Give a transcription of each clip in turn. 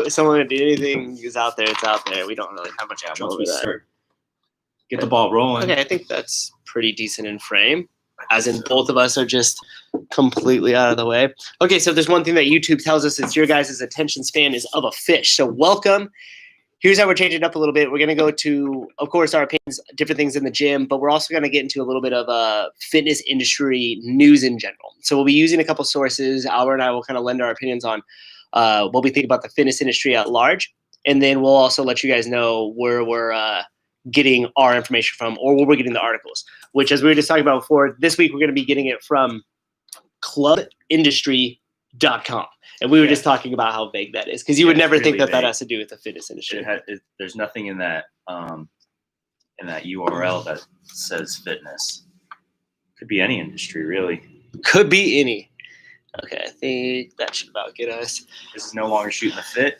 someone to do anything is out there, it's out there. We don't really have much control over that. Start, get the ball rolling. Okay, I think that's pretty decent in frame. As in both of us are just completely out of the way. Okay, so if there's one thing that YouTube tells us, it's your guys' attention span is of a fish. So welcome. Here's how we're changing it up a little bit. We're going to go to, of course, our opinions, different things in the gym, but we're also going to get into a little bit of fitness industry news in general. So we'll be using a couple sources. Albert and I will kind of lend our opinions on what we think about the fitness industry at large. And then we'll also let you guys know where we're getting our information from or where we're getting the articles, which, as we were just talking about before, this week we're going to be getting it from clubindustry.com. And we were just talking about how vague that is, because you would never think that that has to do with the fitness industry. There's nothing in that URL that says fitness. Could be any industry, really. Could be any. Okay, I think that should about get us. This is no longer shooting the fit.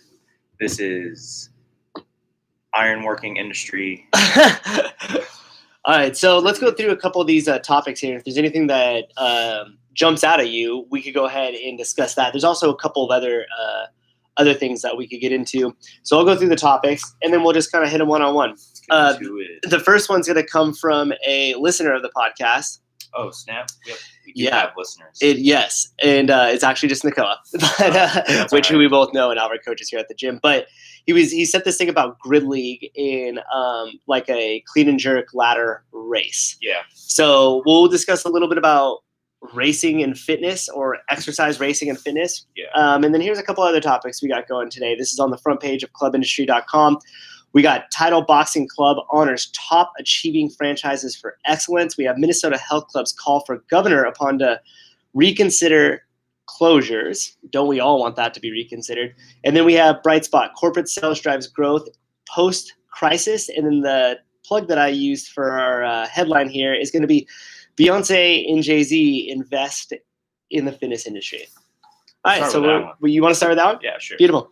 This is ironworking industry. All right, so let's go through a couple of these topics here. If there's anything that jumps out at you, we could go ahead and discuss that. There's also a couple of other things that we could get into. So I'll go through the topics, and then we'll just kind of hit them one-on-one. The first one's going to come from a listener of the podcast. Oh, snap. We do have listeners. Yes, and it's actually just Nicola, which we both know, and Albert coaches here at the gym. But he said this thing about Grid League in like a clean and jerk ladder race. Yeah. So we'll discuss a little bit about racing and fitness, or exercise racing and fitness. Yeah. And then here's a couple other topics we got going today. This is on the front page of clubindustry.com. We got Title Boxing Club honors top achieving franchises for excellence. We have Minnesota Health Club's call for governor upon to reconsider closures. Don't we all want that to be reconsidered? And then we have Bright Spot, corporate sales drives growth post-crisis. And then the plug that I used for our headline here is going to be Beyonce and Jay-Z invest in the fitness industry. All right, so you want to start with that one? Yeah, sure. Beautiful.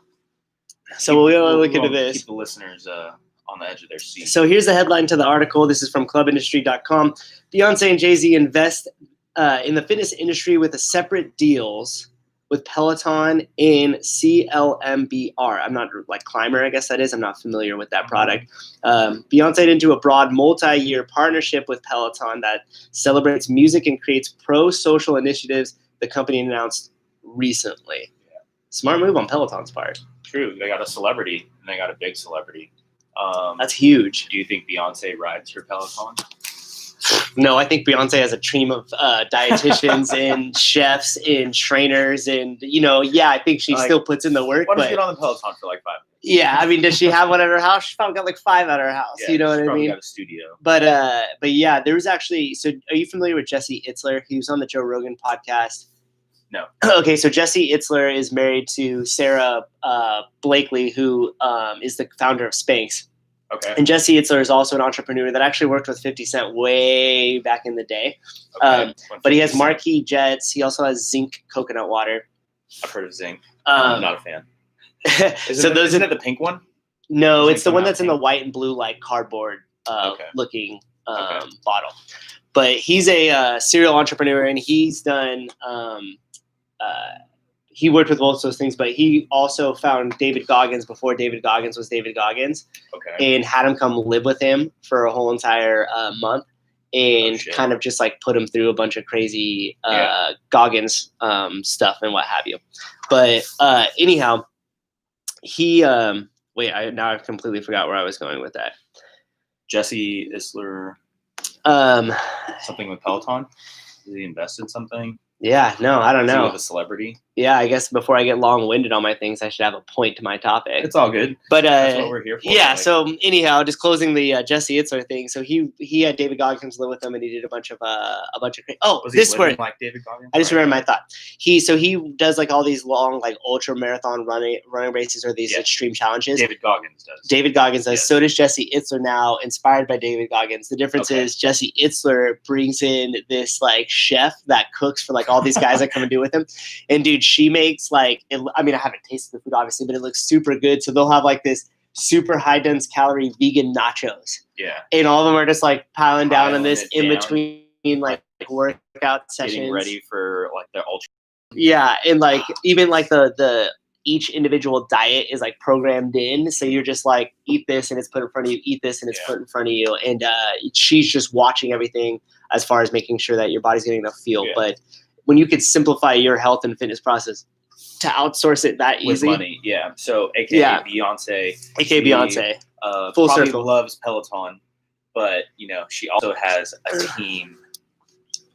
So we'll look into this. Keep the listeners on the edge of their seat. So here's the headline to the article. This is from clubindustry.com. Beyonce and Jay-Z invest in the fitness industry with separate deals with Pelton and CLMBR. I'm not like climber, I guess that is. I'm not familiar with that product. Beyonce into a broad multi-year partnership with Pelton that celebrates music and creates pro-social initiatives, the company announced recently. Yeah. Smart move on Peloton's part. True. They got a celebrity, and they got a big celebrity. That's huge. Do you think Beyonce rides her Peloton? No, I think Beyonce has a team of dietitians and chefs and trainers, and I think she still puts in the work. Why don't you get on the Peloton for like 5 minutes? Yeah, I mean, does she have one at her house? She's probably got like 5 at her house. Yeah, you know what I mean? Got a studio. But yeah, there was actually. So, are you familiar with Jesse Itzler? He was on the Joe Rogan podcast. No. Okay, so Jesse Itzler is married to Sarah Blakely, who is the founder of Spanx. Okay. And Jesse Itzler is also an entrepreneur that actually worked with 50 Cent way back in the day. Okay. But he has marquee jets. He also has Zinc coconut water. I've heard of Zinc. I'm not a fan. Isn't it the pink one? No, it's the one that's in the white and blue like cardboard looking bottle. But he's a serial entrepreneur, and he's done he worked with both those things, but he also found David Goggins before David Goggins was David Goggins, and had him come live with him for a whole entire month, and kind of just like put him through a bunch of crazy Goggins stuff and what have you. But anyhow, he now I've completely forgot where I was going with that. Jesse Itzler, something with Peloton. Did he invest in something? Yeah, no, I don't know. With a celebrity? Yeah, I guess before I get long-winded on my things, I should have a point to my topic. It's all good. But that's what we're here for. Yeah, so anyhow, just closing the Jesse Itzler thing. So he had David Goggins live with him, and he did a bunch of was this word like David Goggins? I just remember my thought. He does like all these long like ultra marathon running races or these extreme challenges. David Goggins does. Yes. So does Jesse Itzler now, inspired by David Goggins. The difference is Jesse Itzler brings in this like chef that cooks for like all these guys that come and do with him. And dude, she makes like, I haven't tasted the food obviously, but it looks super good. So they'll have like this super high dense calorie vegan nachos. Yeah. And all of them are just like piling down on this in between like workout sessions. Getting ready for like the ultra. Yeah. And like even like the each individual diet is like programmed in. So you're just like, eat this and it's put in front of you, eat this and it's put in front of you. And she's just watching everything as far as making sure that your body's getting enough fuel. Yeah. But when you could simplify your health and fitness process to outsource it that with easy. money, So AKA Beyonce. AKA Beyonce. Full Full probably circle. loves Peloton, but she also has a team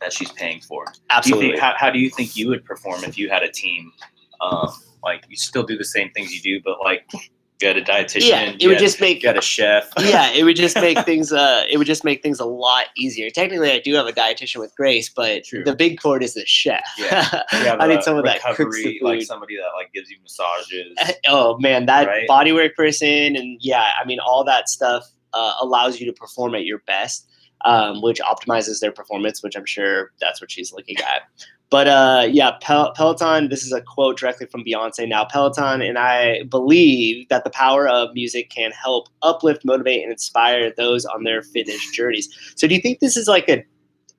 that she's paying for. Absolutely. How do you think you would perform if you had a team? Like you still do the same things you do, but like you had a dietitian. Yeah, it would just make you had a chef. Yeah, it would just make things. It would just make things a lot easier. Technically, I do have a dietitian with Grace, but the big cord is the chef. Yeah, I need someone that cooks the food. like somebody that like gives you massages. Oh man, that bodywork person, and I mean all that stuff allows you to perform at your best, which optimizes their performance. Which I'm sure that's what she's looking at. But Peloton, this is a quote directly from Beyonce. Now, Peloton and I believe that the power of music can help uplift, motivate, and inspire those on their fitness journeys. So do you think this is like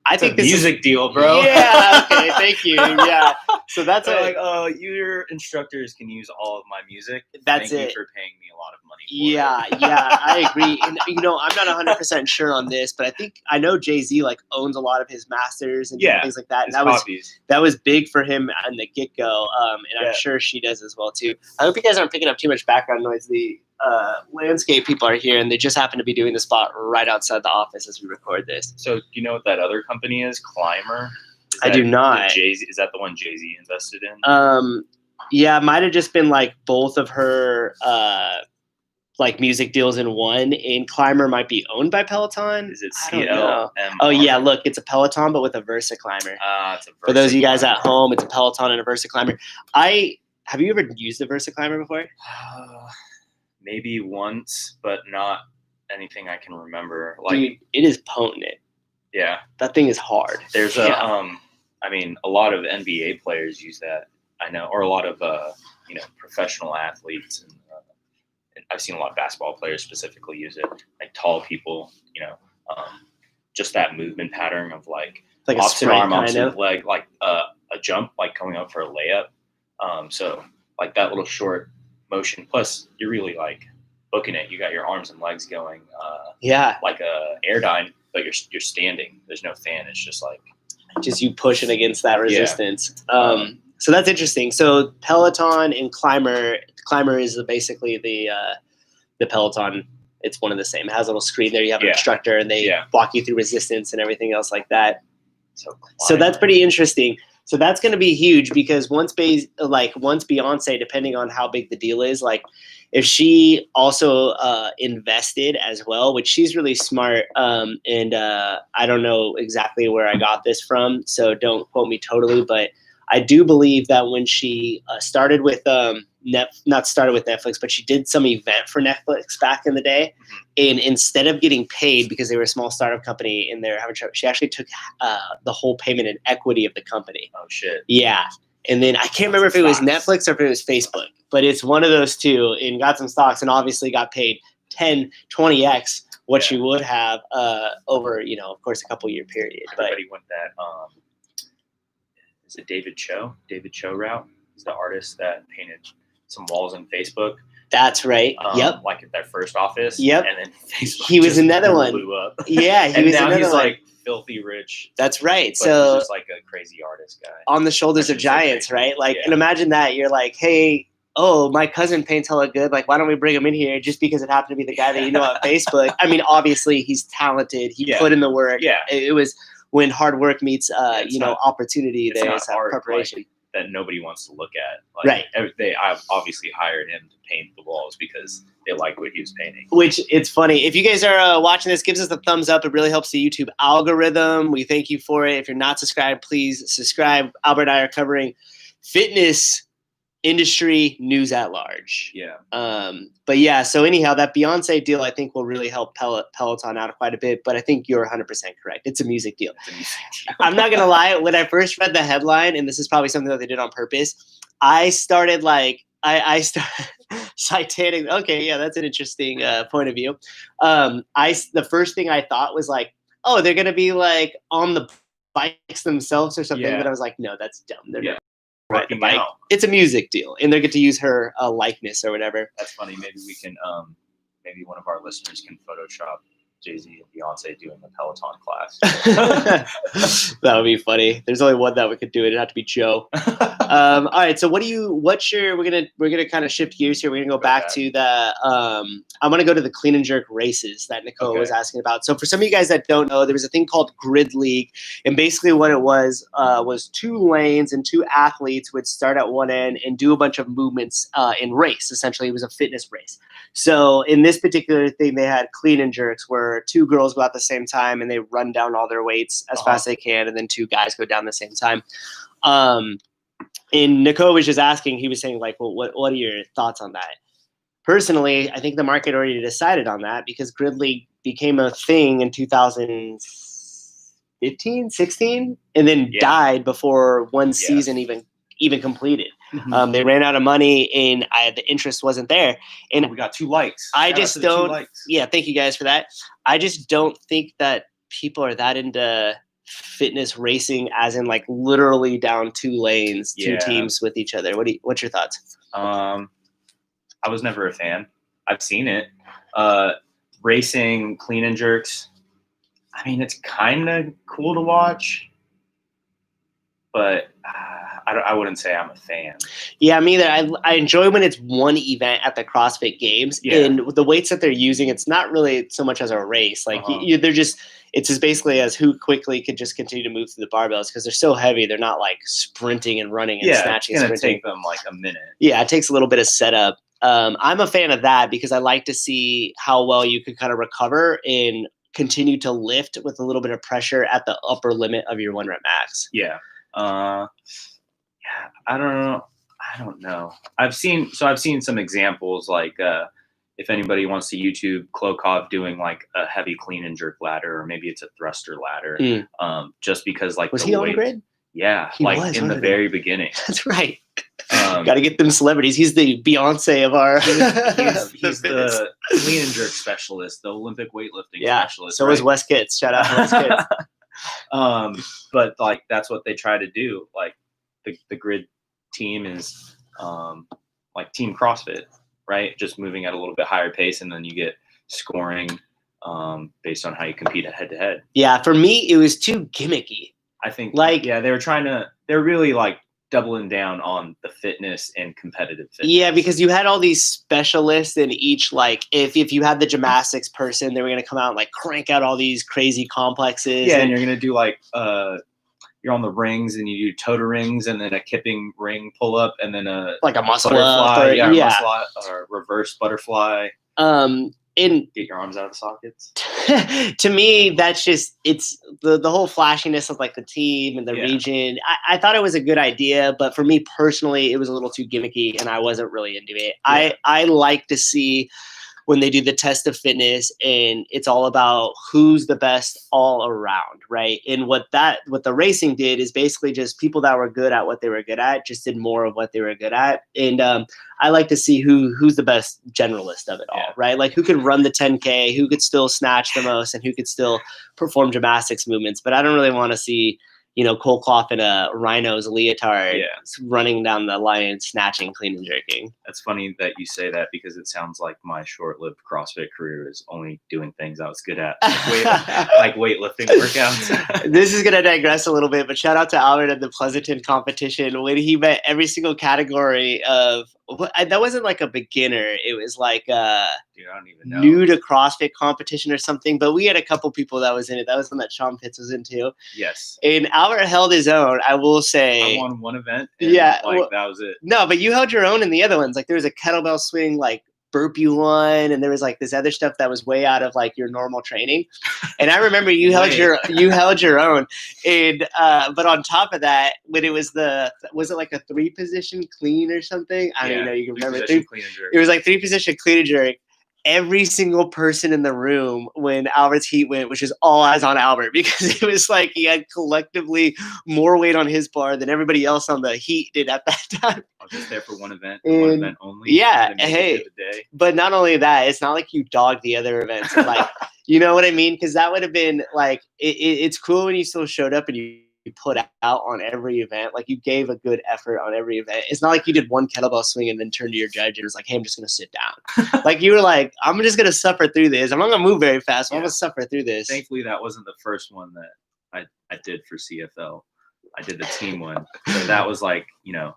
I think this music deal, bro. Yeah, okay, thank you. Yeah. So that's like, your instructors can use all of my music. Thank you for paying me a lot of money. I agree. And I'm not 100% sure on this, but I know Jay-Z like owns a lot of his masters and things like that. And that was big for him on the get-go. And I'm sure she does as well too. I hope you guys aren't picking up too much background noise. The landscape people are here and they just happen to be doing the spot right outside the office as we record this. So do you know what that other company is? Climber? I do not. Is that the one Jay-Z invested in? Yeah, it might have just been like both of her like music deals in one, and Climber might be owned by Peloton. Is it CLM? Oh yeah, look, it's a Peloton but with a Versa Climber. It's a Versa For those of you guys at home, it's a Peloton and a Versa Climber. Have you ever used a Versa Climber before? Maybe once, but not anything I can remember. Like, dude, it is potent. Yeah, that thing is hard. There's I mean, a lot of NBA players use that. I know, or a lot of professional athletes, and I've seen a lot of basketball players specifically use it. Like tall people, just that movement pattern of like opposite arm, opposite leg, like a jump, like coming up for a layup. So like that little short motion. Plus, you're really like booking it. You got your arms and legs going. Like a airdyne, but you're standing. There's no fan. It's just like you pushing against that resistance. So that's interesting. So Peloton and Climber is basically the Peloton. It's one of the same. It has a little screen there. You have an instructor, and they walk you through resistance and everything else like that. So that's pretty interesting. So that's going to be huge because once Beyonce, depending on how big the deal is, like if she also invested as well, which she's really smart, and I don't know exactly where I got this from, so don't quote me totally, but I do believe that when she started with not started with Netflix, but she did some event for Netflix back in the day, and instead of getting paid because they were a small startup company and they're having trouble, she actually took the whole payment and equity of the company. Oh shit! Yeah, and then I can't remember if it was Netflix or if it was Facebook, but it's one of those two, and got some stocks and obviously got paid 10, 20x what she would have over, of course, a couple year period. Everybody went that. Is it David Cho? David Cho route? He's the artist that painted some walls on Facebook. That's right. Yep. Like at their first office. Yep. And then Facebook he was another one. Blew up. Yeah, he was another one. And now he's like filthy rich. That's right. But so he's just like a crazy artist guy. On the shoulders of giants, right? Like, and imagine that. You're like, hey, my cousin paints hella good. Like, why don't we bring him in here just because it happened to be the guy that you know on Facebook? I mean, obviously he's talented. He put in the work. Yeah. It was when hard work meets, opportunity. There's preparation. That nobody wants to look at. Like, I've obviously hired him to paint the walls because they like what he was painting. Which, it's funny. If you guys are watching this, gives us a thumbs up. It really helps the YouTube algorithm. We thank you for it. If you're not subscribed, please subscribe. Albert and I are covering fitness industry news at large. Yeah. But yeah, so anyhow, that Beyonce deal I think will really help Peloton out quite a bit, but I think you're 100% correct. It's a music deal. I'm not going to lie. When I first read the headline, and this is probably something that they did on purpose, I started I started citing, okay, yeah, that's an interesting point of view. The first thing I thought was like, oh, they're going to be like on the bikes themselves or something, but I was like, no, that's dumb. They're not. ride the Working bike. out. It's a music deal, and they get to use her likeness or whatever. That's funny. Maybe we can, maybe one of our listeners can Photoshop Jay-Z and Beyonce doing a Peloton class. That would be funny. There's only one that we could do it. It'd have to be Joe. All right. So we're gonna kind of shift gears here. We're gonna go back to the I'm gonna go to the clean and jerk races that Nicole was asking about. So for some of you guys that don't know, there was a thing called Grid League, and basically what it was 2 lanes and 2 athletes would start at one end and do a bunch of movements in race. Essentially, it was a fitness race. So in this particular thing, they had clean and jerks where 2 girls go out at the same time and they run down all their weights as fast as they can, and then 2 guys go down the same time. And Nicole was just asking, he was saying like, well, what are your thoughts on that? Personally, I think the market already decided on that because Grid League became a thing in 2015, 16, and then died before one season even completed. Mm-hmm. They ran out of money and the interest wasn't there. And we got 2 likes. I just don't. Yeah, thank you guys for that. I just don't think that people are that into fitness racing, as in like literally down 2 lanes, 2 teams with each other. What's your thoughts? I was never a fan. I've seen it. Racing clean and jerks. I mean, it's kind of cool to watch, but I wouldn't say I'm a fan. Yeah, me either. I enjoy when it's one event at the CrossFit Games, and the weights that they're using, it's not really so much as a race. Like they're just, it's just basically as who quickly could just continue to move through the barbells because they're so heavy. They're not like sprinting and running and snatching. It's going to take them like a minute. Yeah, it takes a little bit of setup. I'm a fan of that because I like to see how well you could kind of recover and continue to lift with a little bit of pressure at the upper limit of your 1 rep max. Yeah. I don't know. I've seen some examples like if anybody wants to YouTube Klokov doing like a heavy clean and jerk ladder, or maybe it's a thruster ladder. Just because like was he on the grid? Yeah, he like was, in the very beginning. That's right. Got to get them celebrities. He's the Beyonce of our. He's the clean and jerk specialist, the Olympic weightlifting specialist. So is Wes Kitts. Shout out to Wes Kitts. But like that's what they try to do. Like the grid team is like Team CrossFit, right? Just moving at a little bit higher pace, and then you get scoring based on how you compete head to head. Yeah, for me, it was too gimmicky. I think they're really like doubling down on the fitness and competitive fitness. Yeah, because you had all these specialists in each, like if you had the gymnastics person, they were going to come out and like crank out all these crazy complexes. Yeah, and you're going to do like you're on the rings and you do toe to rings and then a kipping ring pull up and then a muscle butterfly, up muscle up, or reverse butterfly. Get your arms out of the sockets. To me, that's just, it's the whole flashiness of like the team and the region. I thought it was a good idea, but for me personally, it was a little too gimmicky and I wasn't really into it. Yeah. I like to see when they do the test of fitness and it's all about who's the best all around, right? And what the racing did is basically just people that were good at what they were good at just did more of what they were good at. And I like to see who's the best generalist of it all, right? Like who could run the 10K, who could still snatch the most, and who could still perform gymnastics movements. But I don't really want to see, Cole Clough in a rhino's leotard running down the line, snatching, clean and jerking. That's funny that you say that because it sounds like my short-lived CrossFit career is only doing things I was good at, like weightlifting workouts. This is going to digress a little bit, but shout out to Albert at the Pleasanton competition when he met every single category of, that wasn't like a beginner. It was like dude, I don't even know. New to CrossFit competition or something. But we had a couple people that was in it. That was one that Sean Pitts was into. Yes. And Albert held his own, I will say. I won one event. And that was it. No, but you held your own in the other ones. Like there was a kettlebell swing, like burpee one, and there was like this other stuff that was way out of like your normal training. And I remember you held your own. And but on top of that, when it was was it like a 3-position clean or something? I don't even know. You can remember it was like 3-position clean and jerk. Every single person in the room when Albert's heat went, which is all eyes on Albert, because it was like he had collectively more weight on his bar than everybody else on the heat did at that time. I was just there for one event only. Yeah, hey, but not only that, it's not like you dogged the other events. Like, you know what I mean? Because that would have been like, it's cool when you still showed up and you put out on every event. Like you gave a good effort on every event. It's not like you did one kettlebell swing and then turned to your judge and was like, hey, I'm just going to sit down. Like you were like, I'm just going to suffer through this. I'm not going to move very fast. I'm going to suffer through this. Thankfully, that wasn't the first one that I did for CFL. I did the team one. So that was like,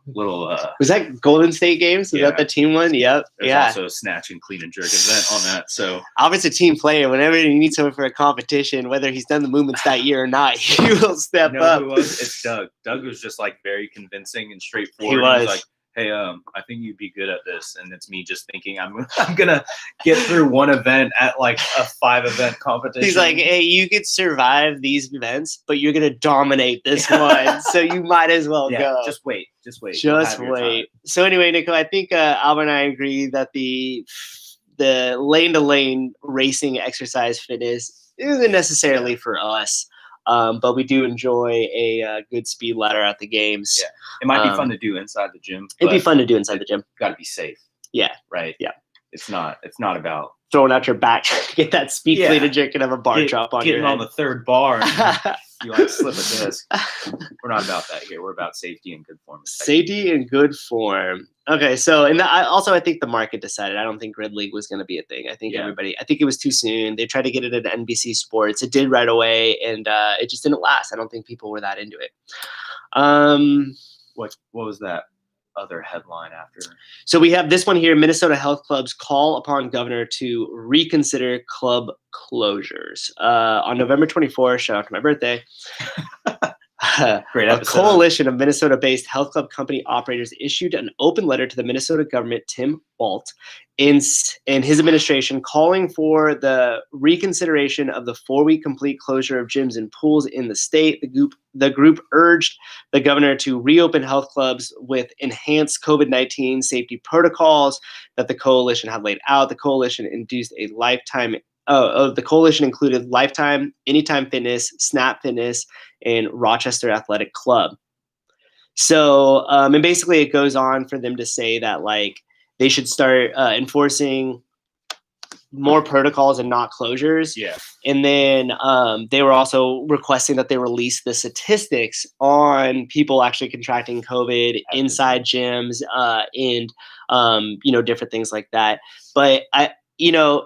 little. Was that Golden State Games? Was that the team one? Yep. There's also a snatch and clean and jerk event on that. So I was a team player. Whenever you need someone for a competition, whether he's done the movements that year or not, he will step up. Who was? It's Doug. Doug was just like very convincing and straightforward. He was like, hey, I think you'd be good at this. And it's me just thinking I'm gonna get through one event at like a 5-event competition. He's like, hey, you could survive these events, but you're gonna dominate this one. So you might as well go. Just wait. Just wait. So anyway, Nico, I think Albert and I agree that the lane-to-lane racing exercise fitness isn't necessarily for us. But we do enjoy a good speed ladder at the games. Yeah, it might be fun to do inside the gym. It'd be fun to do inside the gym. Got to be safe. Yeah. Right. Yeah. It's not about throwing out your back, get that speed plate and jerk and have a bar drop on your head. Getting on the third bar and you like slip a disc. We're not about that here. We're about safety and good form. Safety and good form. Okay, so I think the market decided. I don't think Grid League was going to be a thing. I think I think it was too soon. They tried to get it at NBC Sports. It did right away, and it just didn't last. I don't think people were that into it. What was that other headline after? So we have this one here. Minnesota health clubs call upon governor to reconsider club closures. On November 24th, shout out to my birthday. Great a episode. coalition of Minnesota-based health club company operators issued an open letter to the Minnesota government, Tim Walz, in his administration, calling for the reconsideration of the 4-week complete closure of gyms and pools in the state. The group urged the governor to reopen health clubs with enhanced COVID-19 safety protocols that the coalition had laid out. The coalition the coalition included Lifetime, Anytime Fitness, Snap Fitness, and Rochester Athletic Club. So, and basically it goes on for them to say that like they should start enforcing more protocols and not closures. Yeah. And then they were also requesting that they release the statistics on people actually contracting COVID inside gyms and different things like that. But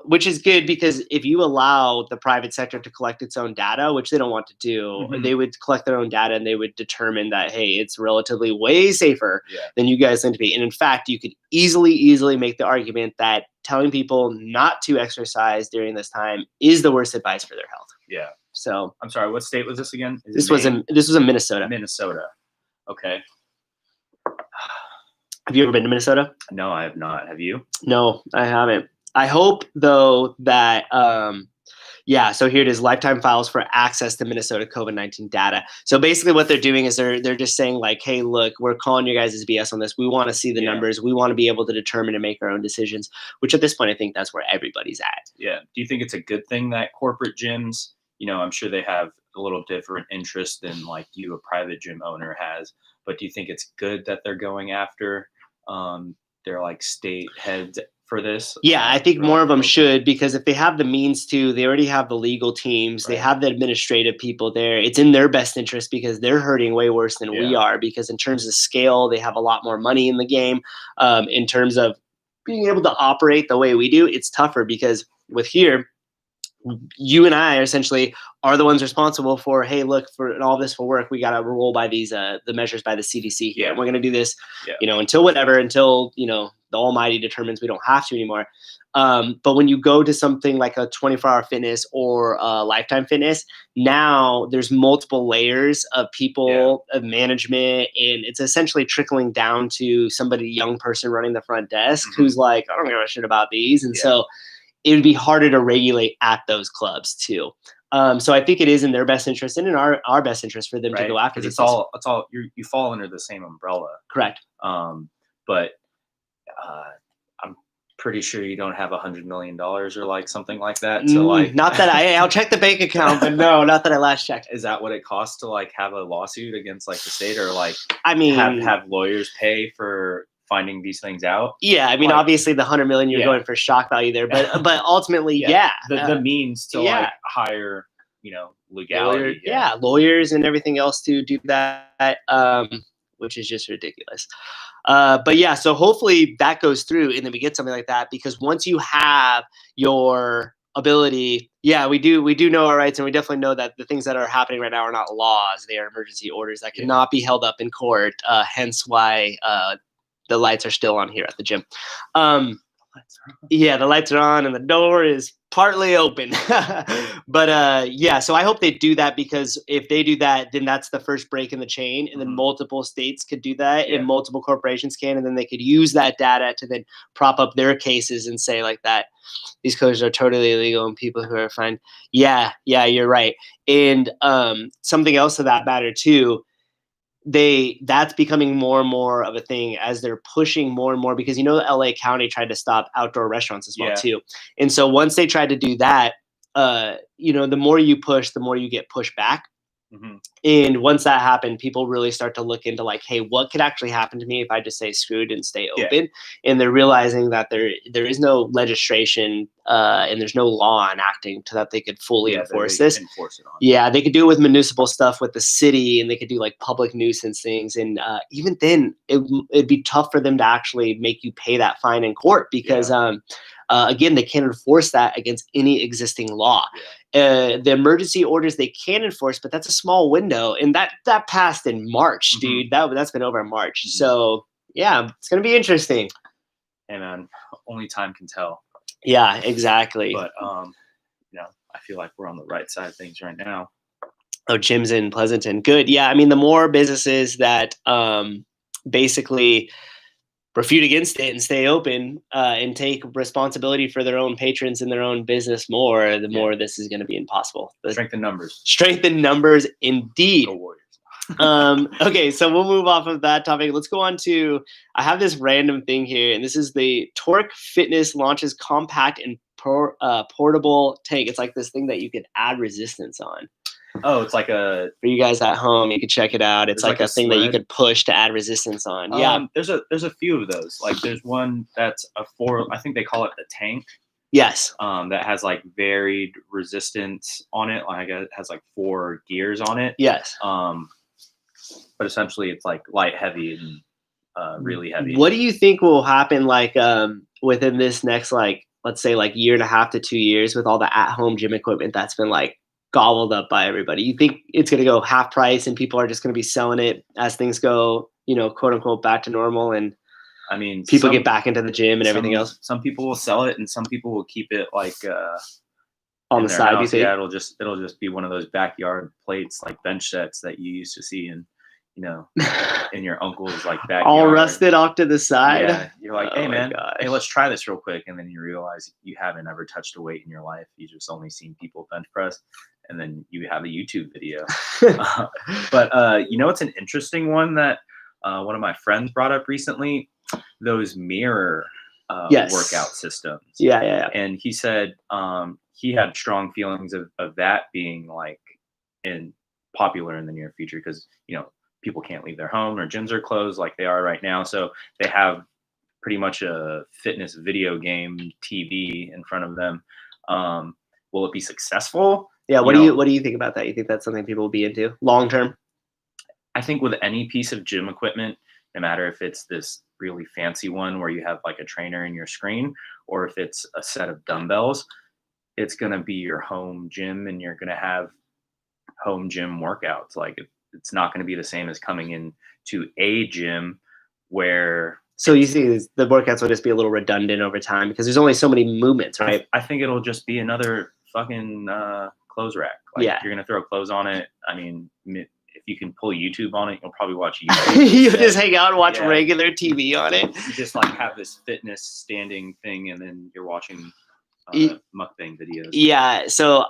which is good because if you allow the private sector to collect its own data, which they don't want to do, they would collect their own data and they would determine that, hey, it's relatively way safer than you guys think to be. And in fact, you could easily make the argument that telling people not to exercise during this time is the worst advice for their health. Yeah. So I'm sorry, what state was this again? This was in Minnesota. Minnesota. Okay. Have you ever been to Minnesota? No, I have not. Have you? No, I haven't. I hope, though, that, so here it is, Lifetime files for access to Minnesota COVID-19 data. So basically what they're doing is they're just saying like, hey, look, we're calling you guys' BS on this. We want to see the numbers. We want to be able to determine and make our own decisions, which at this point, I think that's where everybody's at. Yeah. Do you think it's a good thing that corporate gyms, I'm sure they have a little different interest than like a private gym owner has, but do you think it's good that they're going after their like state heads for this? Yeah, I think more of them should, because if they have the means to, they already have the legal teams, they have the administrative people there. It's in their best interest because they're hurting way worse than we are, because in terms of scale, they have a lot more money in the game. In terms of being able to operate the way we do, it's tougher because with here, you and I essentially are the ones responsible for, hey, look, for all this will work, we got to roll by these the measures by the CDC here. And we're going to do this, until the almighty determines we don't have to anymore. But when you go to something like a 24-hour fitness or Lifetime Fitness, now there's multiple layers of people, of management, and it's essentially trickling down to somebody, young person running the front desk who's like, I don't give a shit about these. And so it would be harder to regulate at those clubs too. So I think it is in their best interest and in our best interest for them to go after these. It's all you fall under the same umbrella. Correct. But I'm pretty sure you don't have $100 million or like something like that. So like, not that I'll check the bank account, but no, not that I last checked. Is that what it costs to like have a lawsuit against like the state, or like, have lawyers pay for finding these things out? Yeah, I mean, obviously the $100 million you're going for shock value there, but ultimately, the means to like hire legality. Lawyers and everything else to do that, which is just ridiculous. But yeah, so hopefully that goes through and then we get something like that, because once you have your ability, we do know our rights, and we definitely know that the things that are happening right now are not laws. They are emergency orders that cannot be held up in court, hence why the lights are still on here at the gym. The lights are on and the door is partly open. But so I hope they do that, because if they do that, then that's the first break in the chain, and then multiple states could do that, and multiple corporations can, and then they could use that data to then prop up their cases and say like that these closures are totally illegal and people who are fined. Yeah, you're right. And something else to that matter too, that's becoming more and more of a thing as they're pushing more and more, because LA County tried to stop outdoor restaurants as well too. And so once they tried to do that, the more you push, the more you get pushed back. And once that happened, people really start to look into like, hey, what could actually happen to me if I just stay screwed and stay open? And they're realizing that there is no legislation and there's no law enacting to that they could fully enforce this. Enforce it on. They could do it with municipal stuff with the city, and they could do like public nuisance things. And even then, it'd be tough for them to actually make you pay that fine in court, because again, they can't enforce that against any existing law. The emergency orders they can enforce, but that's a small window, and that passed in March, dude. That's been over in March. So it's gonna be interesting. Hey man, only time can tell. Yeah, exactly. But I feel like we're on the right side of things right now. Oh, gyms in Pleasanton, good. Yeah, I mean, the more businesses that basically refute against it and stay open and take responsibility for their own patrons and their own business more, the more this is going to be impossible. Strength in numbers. Strength in numbers, indeed. Go Warriors. Okay, so we'll move off of that topic. Let's go on to, I have this random thing here, and this is the Torque Fitness launches compact and portable tank. It's like this thing that you could add resistance on. Oh, it's like for you guys at home, you can check it out. It's like a thing that you could push to add resistance on. There's a few of those. Like there's one that's I think they call it the tank. Yes. That has like varied resistance on it. Like it has like 4 gears on it. Yes. But essentially it's like light, heavy, and really heavy. What do you think will happen like within this next, like, let's say like year and a half to 2 years, with all the at-home gym equipment that's been like gobbled up by everybody? You think it's going to go half price and people are just going to be selling it as things go, quote unquote, back to normal, and I mean, people get back into the gym and everything else? Some people will sell it and some people will keep it like on the side. You think? Yeah, it'll just be one of those backyard plates, like bench sets that you used to see in in your uncle's like backyard. All rusted off to the side. Yeah, you're like, hey man, hey, let's try this real quick, and then you realize you haven't ever touched a weight in your life. You just only seen people bench press, and then you have a YouTube video. But it's an interesting one that one of my friends brought up recently. Those mirror workout systems. Yeah. And he said he had strong feelings of that being like popular in the near future, because people can't leave their home, or gyms are closed like they are right now. So they have pretty much a fitness video game TV in front of them. Will it be successful? Yeah. What do you think about that? You think that's something people will be into long term? I think with any piece of gym equipment, no matter if it's this really fancy one where you have like a trainer in your screen, or if it's a set of dumbbells, it's going to be your home gym, and you're going to have home gym workouts. Like it's not going to be the same as coming in to a gym where. So you see the workouts will just be a little redundant over time because there's only so many movements, right? I think it'll just be another fucking clothes rack. Like you're going to throw clothes on it. I mean, if you can pull YouTube on it, you'll probably watch YouTube. You just hang out and watch regular TV on it. You just like have this fitness standing thing, and then you're watching mukbang videos. Yeah. So,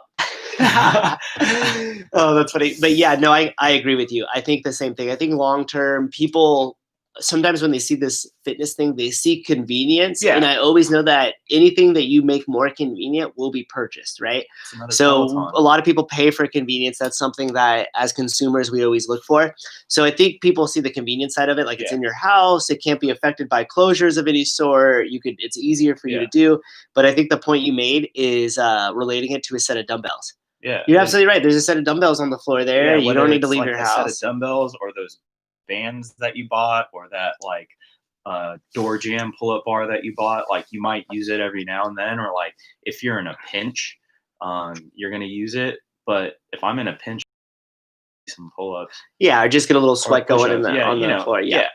oh, that's funny. But yeah, no, I agree with you. I think the same thing. I think long term, people sometimes when they see this fitness thing, they see convenience. Yeah. And I always know that anything that you make more convenient will be purchased, right? So a lot of people pay for convenience. That's something that as consumers, we always look for. So I think people see the convenience side of it. Like it's in your house. It can't be affected by closures of any sort. It's easier for you to do. But I think the point you made is relating it to a set of dumbbells. Yeah. You're absolutely right. There's a set of dumbbells on the floor there. You don't need to leave your house. A set of dumbbells or those bands that you bought or that like door jam pull-up bar that you bought. Like you might use it every now and then, or like if you're in a pinch, you're going to use it. But if I'm in a pinch, some pull-ups. Yeah, or just get a little sweat going on the floor. Yeah.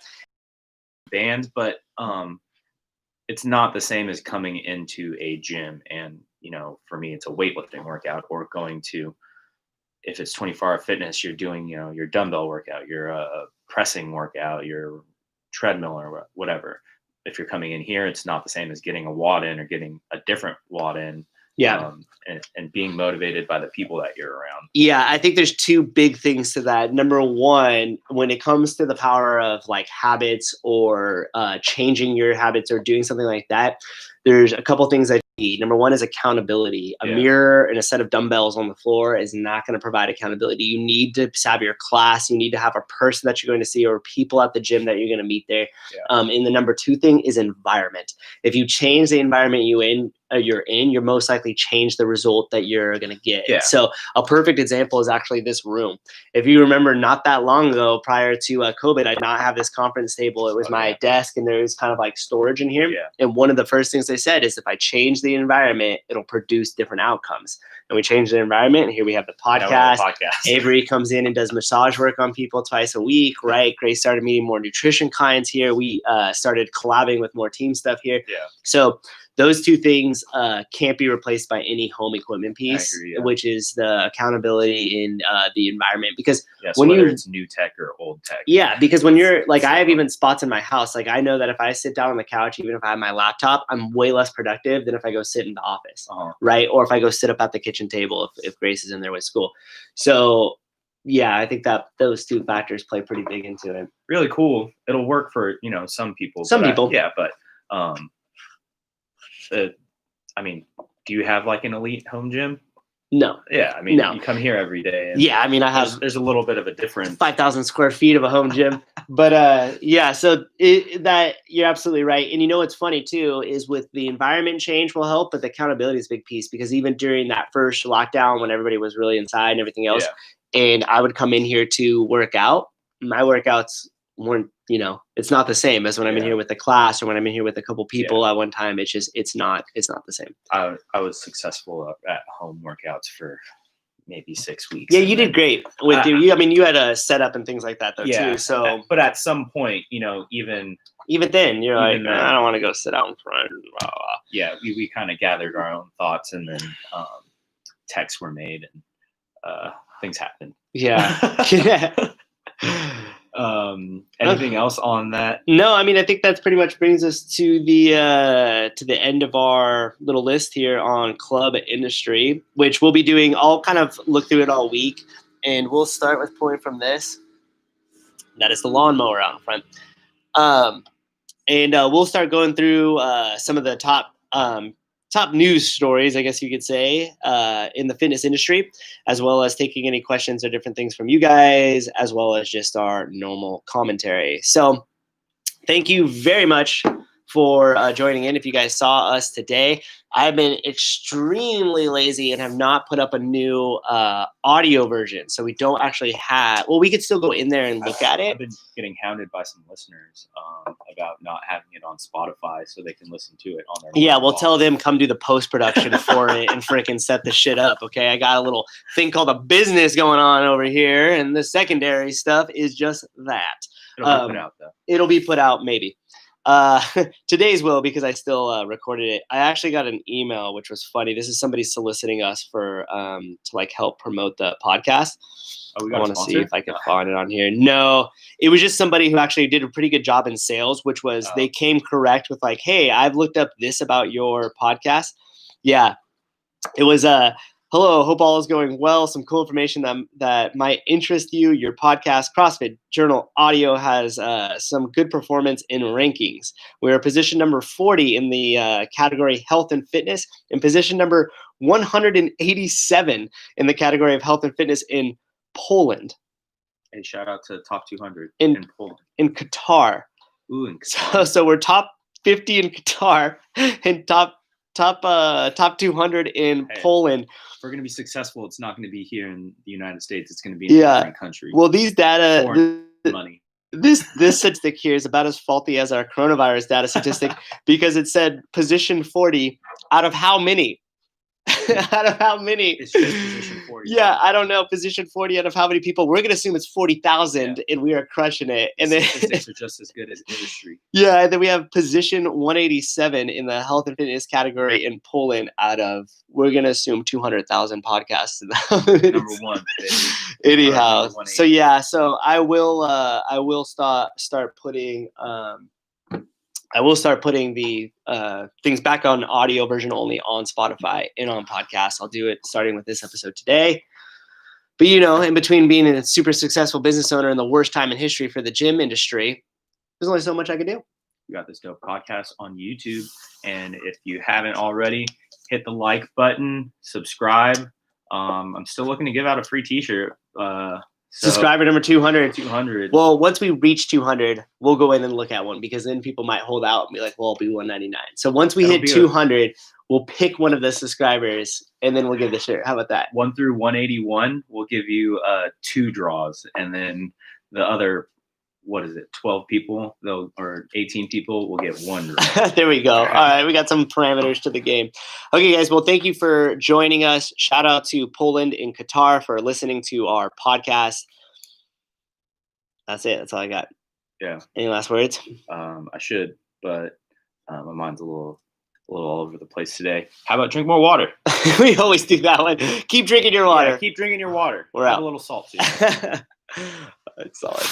Bands, but it's not the same as coming into a gym and, for me, it's a weightlifting workout or going to, if it's 24-hour fitness, you're doing, your dumbbell workout, your pressing workout, your treadmill or whatever. If you're coming in here, it's not the same as getting a WOD in or getting a different WOD in. Yeah. And being motivated by the people that you're around. Yeah, I think there's two big things to that. Number one, when it comes to the power of like habits or changing your habits or doing something like that, there's a couple things I need. Number one is accountability. A mirror and a set of dumbbells on the floor is not going to provide accountability. You need to have your class. You need to have a person that you're going to see or people at the gym that you're going to meet there. Yeah. And the number two thing is environment. If you change the environment you're in, you're most likely change the result that you're going to get. Yeah. So a perfect example is actually this room. If you remember not that long ago, prior to COVID, I did not have this conference table. It was my desk and there was kind of like storage in here. Yeah. And one of the first things they said is if I change the environment, it'll produce different outcomes. And we changed the environment. And here we have the podcast. Avery comes in and does massage work on people twice a week, right? Grace started meeting more nutrition clients here. We started collabing with more team stuff here. Yeah. So those two things can't be replaced by any home equipment piece, which is the accountability in the environment. Because when it's new tech or old tech. Yeah, because when you're like, I have even spots in my house. Like I know that if I sit down on the couch, even if I have my laptop, I'm way less productive than if I go sit in the office, right? Or if I go sit up at the kitchen table if Grace is in there with school. So yeah, I think that those two factors play pretty big into it. Really cool. It'll work for some people. But I mean, do you have like an elite home gym? No. Yeah, I mean, no. You come here every day. And I mean, I have. There's a little bit of a difference. 5,000 square feet of a home gym, but so that you're absolutely right. And what's funny too is with the environment change will help, but the accountability is a big piece because even during that first lockdown when everybody was really inside and everything else, and I would come in here to work out, my workouts weren't, it's not the same as when I'm in here with the class or when I'm in here with a couple people at one time. It's just, it's not the same. I was successful at home workouts for maybe 6 weeks. Yeah, you did great with you. I mean, you had a setup and things like that though too. So, but at some point, even then, you're like, I don't want to go sit out in front. Blah, blah. Yeah, we kind of gathered our own thoughts, and then texts were made, and things happened. Yeah. Anything else on that? No, I mean, I think that's pretty much brings us to the end of our little list here on club industry, which we'll be doing. I'll kind of look through it all week, and we'll start with pulling from this. That is the lawnmower out in front. And we'll start going through some of the top news stories, I guess you could say, in the fitness industry, as well as taking any questions or different things from you guys, as well as just our normal commentary. So thank you very much for joining in. If you guys saw us today, I've been extremely lazy and have not put up a new audio version. So we don't actually have, we could still go in there and look at it. I've been getting hounded by some listeners about not having it on Spotify so they can listen to it on their Yeah, we'll tell them come do the post-production for it and freaking set the shit up, okay? I got a little thing called a business going on over here, and the secondary stuff is just that. It'll be put out, though. It'll be put out, maybe. Today's will, because I still recorded it. I actually got an email, which was funny. This is somebody soliciting us for to like help promote the podcast. I want to see if I can find it on here. No, it was just somebody who actually did a pretty good job in sales, which was they came correct with like, hey, I've looked up this about your podcast. Yeah, it was hello, hope all is going well. Some cool information that might interest you. Your podcast, CrossFit Journal Audio, has some good performance in rankings. We're position number 40 in the category health and fitness, and position number 187 in the category of health and fitness in Poland. And shout out to top 200 in Poland. In Qatar. Ooh, in Qatar. So we're top 50 in Qatar and top top 200 in Poland. If we're going to be successful, it's not going to be here in the United States. It's going to be in a different country. Well, these data, money. This statistic here is about as faulty as our coronavirus data statistic because it said position 40 out of how many? Out of how many? It's just position 40. Yeah, I don't know. Position 40 out of how many people? We're going to assume it's 40,000 and we are crushing it. And then statistics are just as good as industry. Yeah, and then we have position 187 in the health and fitness category in Poland out of, we're going to assume 200,000 podcasts. Number one. Anyhow, so yeah, so I will start putting the things back on audio version only on Spotify and on podcasts. I'll do it starting with this episode today. But, in between being a super successful business owner and the worst time in history for the gym industry, there's only so much I can do. We got this dope podcast on YouTube. And if you haven't already, hit the like button, subscribe. I'm still looking to give out a free t-shirt. Subscriber number 200. 200. Well, once we reach 200, we'll go in and look at one because then people might hold out and be like, well, it'll be 199. So once we hit 200, we'll pick one of the subscribers and then we'll give the shirt. How about that? 1 through 181, we'll give you 2 draws. And then the other, 12 people, or 18 people will get 1 draw. There we go. All right. We got some parameters to the game. Okay, guys. Well, thank you for joining us. Shout out to Poland and Qatar for listening to our podcast. That's it. That's all I got. Yeah. Any last words? I should, but my mind's a little all over the place today. How about drink more water? We always do that one. Keep drinking your water. Yeah, keep drinking your water. We're Add out. a little salt to it. That's solid.